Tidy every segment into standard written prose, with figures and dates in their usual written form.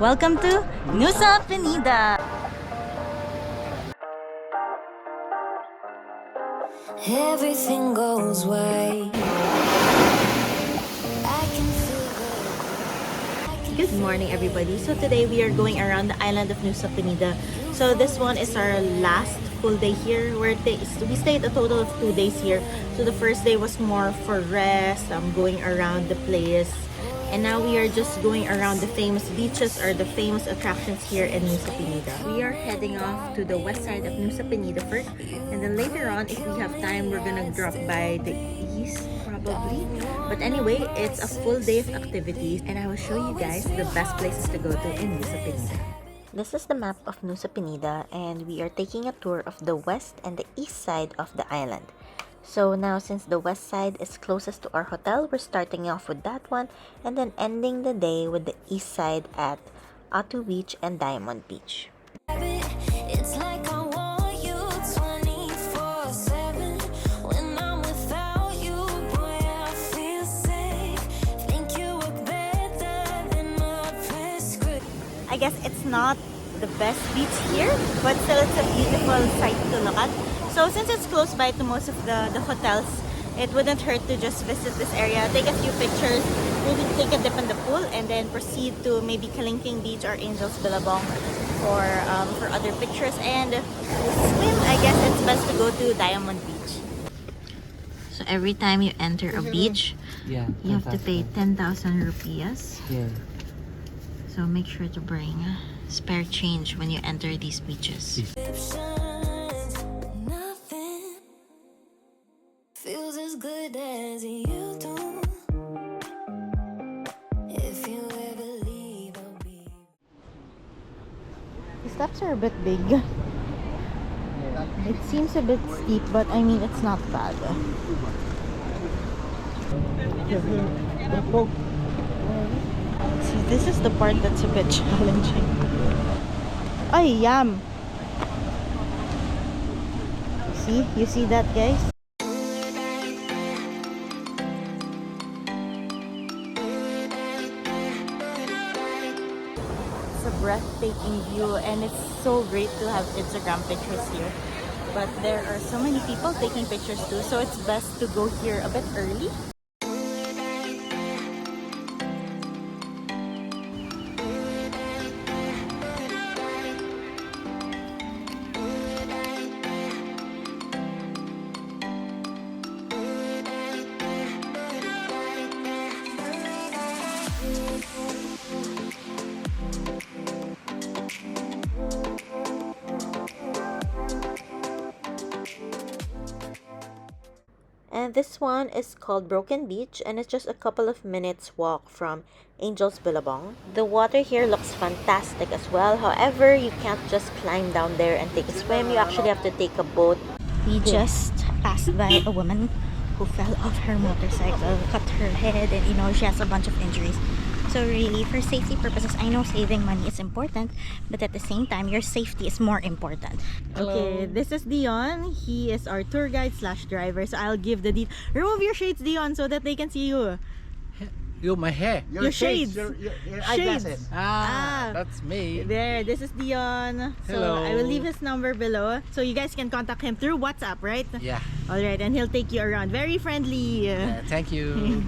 Welcome to Nusa Penida. Everything goes right. Good morning, everybody. So today we are going around the island of Nusa Penida. So this one is our last full day here. We stayed a total of 2 days here. So the first day was more for rest, going around the place. And now we are just going around the famous beaches or the famous attractions here in Nusa Penida. We are heading off to the west side of Nusa Penida first. And then later on, if we have time, we're gonna drop by the east probably. But anyway, it's a full day of activities. And I will show you guys the best places to go to in Nusa Penida. This is the map of Nusa Penida, and we are taking a tour of the west and the east side of the island. So now, since the west side is closest to our hotel, we're starting off with that one and then ending the day with the east side at Atu Beach and Diamond Beach. It's like I want you 24/7. When I'm without you, boy, I feel sick. Think you work better than a prescription. I guess it's not the best beach here, but still it's a beautiful sight to look at. So since it's close by to most of the hotels, it wouldn't hurt to just visit this area, take a few pictures, maybe take a dip in the pool, and then proceed to maybe Kalingking Beach or Angel's Billabong for other pictures. And to swim, I guess it's best to go to Diamond Beach. So every time you enter a beach, you have to pay 10,000 rupees. Yeah. So make sure to bring spare change when you enter these beaches. Nothing feels as good as you do. If you ever leave, I'll be. The steps are a bit big. It seems a bit steep, but I mean it's not bad. See, this is the part that's a bit challenging. Ay, yum! You see that, guys? It's a breathtaking view, and it's so great to have Instagram pictures here. But there are so many people taking pictures too, so it's best to go here a bit early. And this one is called Broken Beach, and it's just a couple of minutes walk from Angel's Billabong. The water here looks fantastic as well. However, you can't just climb down there and take a swim. You actually have to take a boat. We just passed by a woman who fell off her motorcycle, cut her head, and she has a bunch of injuries. So really, for safety purposes, I know saving money is important, but at the same time, your safety is more important. Hello. Okay, this is Dion. He is our tour guide / driver. So I'll give the remove your shades, Dion, so that they can see you. You, my hair. Your shades. Your Shades. eyeglasses. That's me. There, this is Dion. So Hello. I will leave his number below. So you guys can contact him through WhatsApp, right? Yeah. Alright, and he'll take you around. Very friendly. Thank you.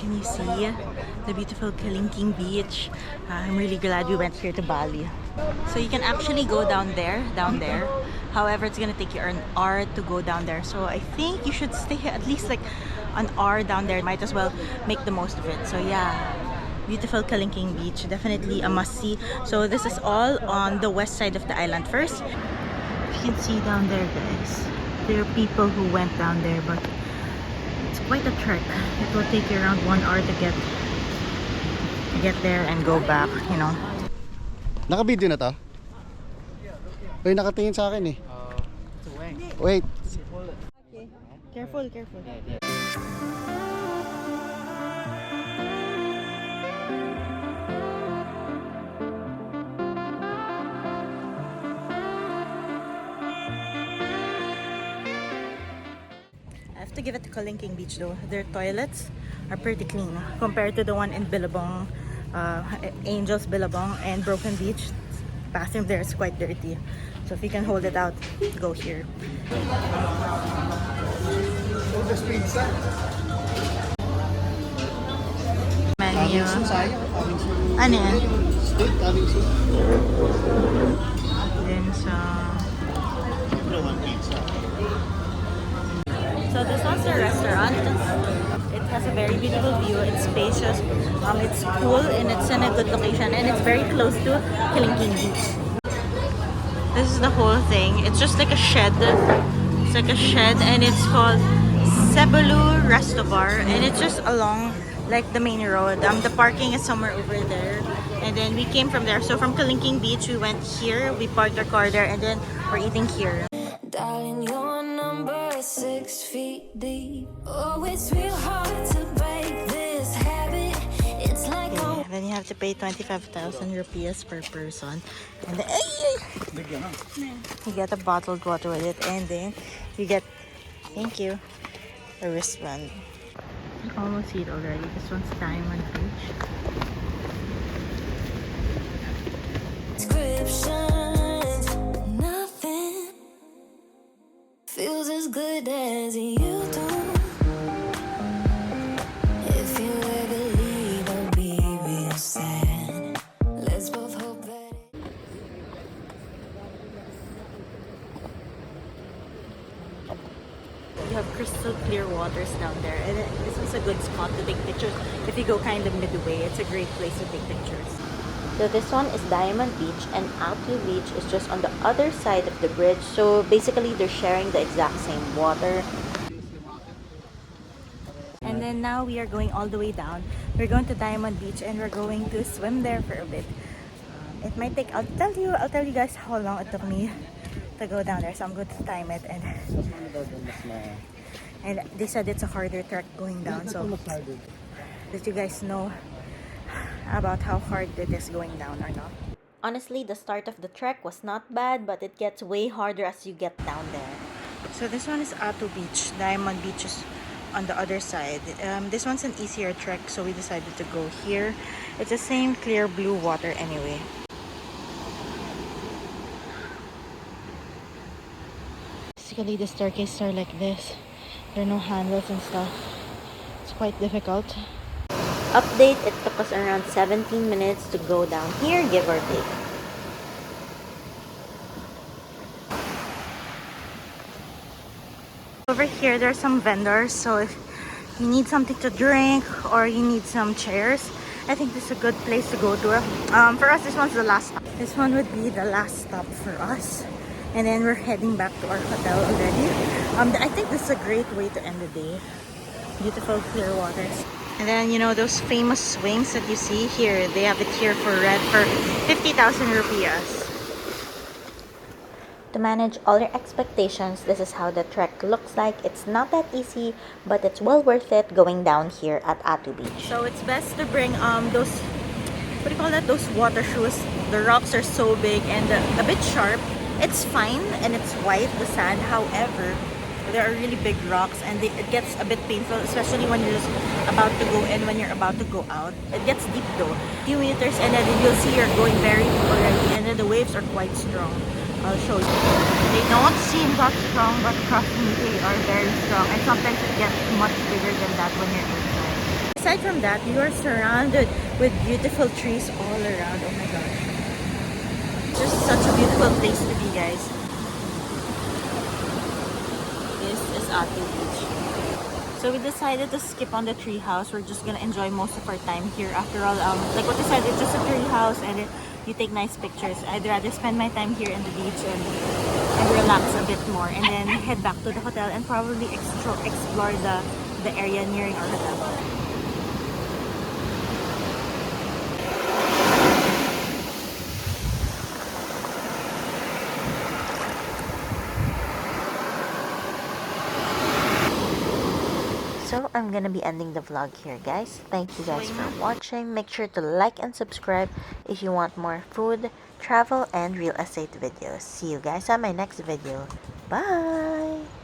Can you see the beautiful Kalingking Beach? I'm really glad we went here to Bali. So you can actually go down there. However, it's gonna take you an hour to go down there. So I think you should stay at least like an hour down there. Might as well make the most of it. So yeah, beautiful Kalingking Beach. Definitely a must-see. So this is all on the west side of the island first. You can see down there, guys. There are people who went down there, but it's quite a trek. It will take you around 1 hour to get there and go back, Naka-video na to? Uy, nakatingin sa akin eh. Wait. Okay. Careful. give it to Kalinking Beach though. Their toilets are pretty clean compared to the one in Billabong, Angels Billabong and Broken Beach. Bathroom there is quite dirty. So if you can hold it out, go here. Menu. Ano yan? Steak, having soup. Then sa... So this one's a restaurant. It has a very beautiful view. It's spacious. It's cool and it's in a good location and it's very close to Kalinking Beach. This is the whole thing. It's just like a shed. It's like a shed and it's called Sebulu Resto Bar and it's just along like the main road. The parking is somewhere over there and then we came from there. So from Kalinking Beach we went here. We parked our car there and then we're eating here. Darling, your number is 6 feet deep. Oh, it's real hard to break this habit. It's like Okay, then you have to pay 25,000 rupees per person. And then, you get a bottled water with it. And then you get, thank you, a wristband. You can almost see it already. This one's Diamond Beach. descriptions. Nothing feels as good as you do. If you ever leave, I'll be real sad. Let's both hope that You have crystal clear waters down there. And this is a good spot to take pictures. If you go kind of midway, it's a great place to take pictures. So this one is Diamond Beach and Atu Beach is just on the other side of the bridge. So basically they're sharing the exact same water. And then now we are going all the way down. We're going to Diamond Beach and we're going to swim there for a bit. It might take, I'll tell you guys how long it took me to go down there. So I'm going to time it and they said it's a harder trek going down. So that you guys know about how hard it is going down or not. Honestly, the start of the trek was not bad, but it gets way harder as you get down there. So this one is Atu Beach. Diamond Beach is on the other side. This one's an easier trek, so we decided to go here. It's the same clear blue water anyway. Basically, the staircases are like this. There are no handles and stuff. It's quite difficult. Update, it took us around 17 minutes to go down here, give or take. Over here, there are some vendors, so if you need something to drink or you need some chairs, I think this is a good place to go to. For us, this one's the last stop. This one would be the last stop for us. And then we're heading back to our hotel already. I think this is a great way to end the day. Beautiful clear waters. And then, you know, those famous swings that you see here, they have it here for rent for 50,000 rupees. To manage all your expectations, this is how the trek looks like. It's not that easy, but it's well worth it going down here at Atu Beach. So it's best to bring those, what do you call that? Those water shoes. The rocks are so big and a bit sharp. It's fine and it's white, the sand. However, there are really big rocks and it gets a bit painful, especially when you're just about to go in, when you're about to go out. It gets deep though. A few meters and then you'll see you're going very deep already and then the waves are quite strong. I'll show you. They don't seem that strong, but trust me, they are very strong. And sometimes it gets much bigger than that when you're inside. Aside from that, you are surrounded with beautiful trees all around. Oh my gosh. It's just such a beautiful place to be, guys. This is Atu Beach. So we decided to skip on the tree house. We're just gonna enjoy most of our time here. After all, like what I said, it's just a tree house and you take nice pictures. I'd rather spend my time here in the beach and relax a bit more and then head back to the hotel and probably explore the area nearing our hotel. So I'm gonna be ending the vlog here, guys. Thank you guys for watching. Make sure to like and subscribe if you want more food, travel, and real estate videos. See you guys on my next video. Bye!